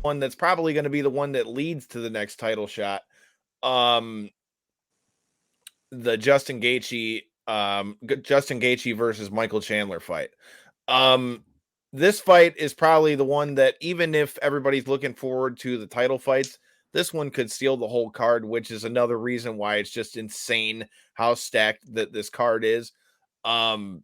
one that's probably going to be the one that leads to the next title shot. Um, the Justin Gaethje versus Michael Chandler fight. Um, this fight is probably the one that, even if everybody's looking forward to the title fights, this one could steal the whole card, which is another reason why it's just insane how stacked that this card is. Um,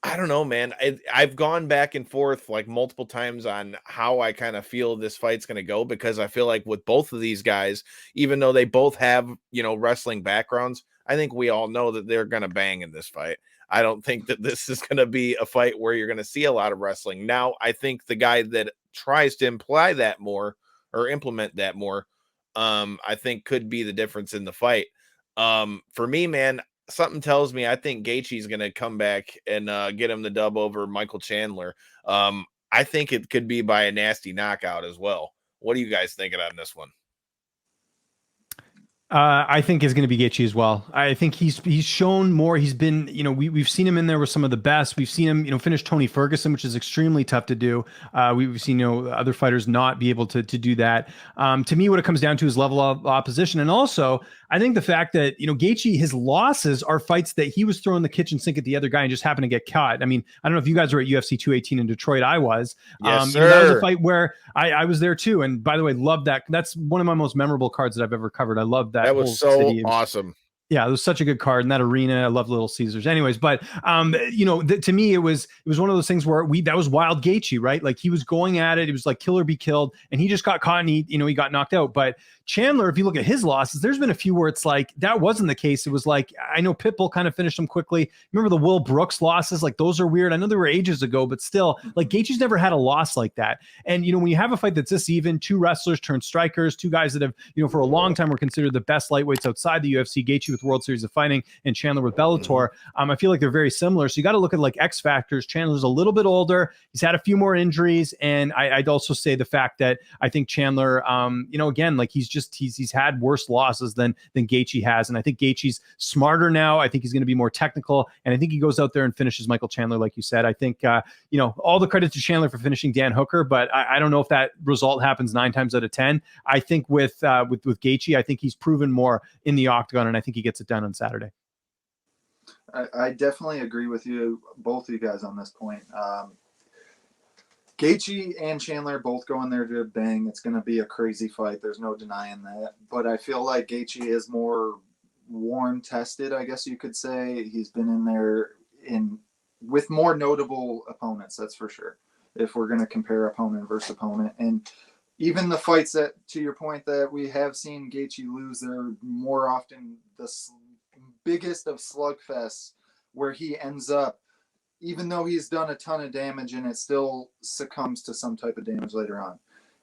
I don't know, man. I've gone back and forth like multiple times on how I kind of feel this fight's going to go, because I feel like with both of these guys, even though they both have, wrestling backgrounds, I think we all know that they're going to bang in this fight. I don't think that this is going to be a fight where you're going to see a lot of wrestling. Now, I think the guy that tries to imply that more or implement that more, I think could be the difference in the fight. For me, man, something tells me I think Gaethje's going to come back and get him the dub over Michael Chandler. I think it could be by a nasty knockout as well. What are you guys thinking on this one? I think is going to be Gaethje as well. I think he's shown more. He's been, we've seen him in there with some of the best. We've seen him, finish Tony Ferguson, which is extremely tough to do. We've seen, other fighters not be able to do that. To me, what it comes down to is level of opposition, and also I think the fact that Gaethje, his losses are fights that he was throwing the kitchen sink at the other guy and just happened to get caught. I mean, I don't know if you guys were at UFC 218 in Detroit. I was. Yes, That was a sir. fight where I was there too. And by the way, love that. That's one of my most memorable cards that I've ever covered. I love that That was whole so city. It was awesome. yeah, it was such a good card in that arena. I love Little Caesars. Anyways, but to me, it was one of those things where that was wild Gaethje, right? Like he was going at it. It was like kill or be killed, and he just got caught and he got knocked out. But Chandler, if you look at his losses, there's been a few where it's like that wasn't the case. It was like I know Pitbull kind of finished him quickly. Remember the Will Brooks losses? Like those are weird. I know they were ages ago, but still, like Gaethje's never had a loss like that. And when you have a fight that's this even, two wrestlers turned strikers, two guys that have for a long time were considered the best lightweights outside the UFC. Gaethje with World Series of Fighting and Chandler with Bellator. I feel like they're very similar. So you got to look at like X factors. Chandler's a little bit older. He's had a few more injuries, and I'd also say the fact that I think Chandler, again, like he's had worse losses than Gaethje has, and I think Gaethje's smarter now. I think he's going to be more technical, and I think he goes out there and finishes Michael Chandler, like you said. I think all the credit to Chandler for finishing Dan Hooker, but I don't know if that result happens 9 times out of 10. I think with Gaethje, I think he's proven more in the octagon, and I think he gets it done on Saturday. I definitely agree with you, both of you guys, on this point. Gaethje and Chandler both going there to bang. It's going to be a crazy fight. There's no denying that. But I feel like Gaethje is more worn, tested, I guess you could say. He's been in there with more notable opponents, that's for sure, if we're going to compare opponent versus opponent. And even the fights that, to your point, that we have seen Gaethje lose, they're more often the biggest of slugfests where he ends up, even though he's done a ton of damage, and it still succumbs to some type of damage later on.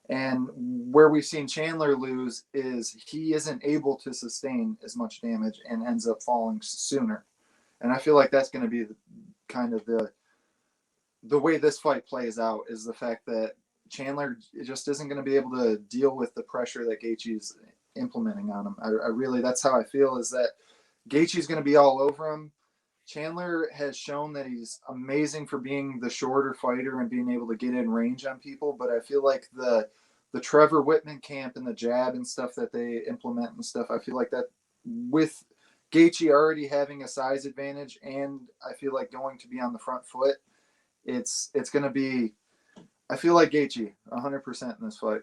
And where we've seen Chandler lose is he isn't able to sustain as much damage and ends up falling sooner. And I feel like that's going to be kind of the way this fight plays out, is the fact that Chandler just isn't going to be able to deal with the pressure that Gaethje's implementing on him. I really, that's how I feel, is that Gaethje's going to be all over him. Chandler has shown that he's amazing for being the shorter fighter and being able to get in range on people, but I feel like the Trevor Whitman camp and the jab and stuff that they implement and stuff, I feel like that with Gaethje already having a size advantage, and I feel like going to be on the front foot, it's going to be, I feel like Gaethje 100% in this fight.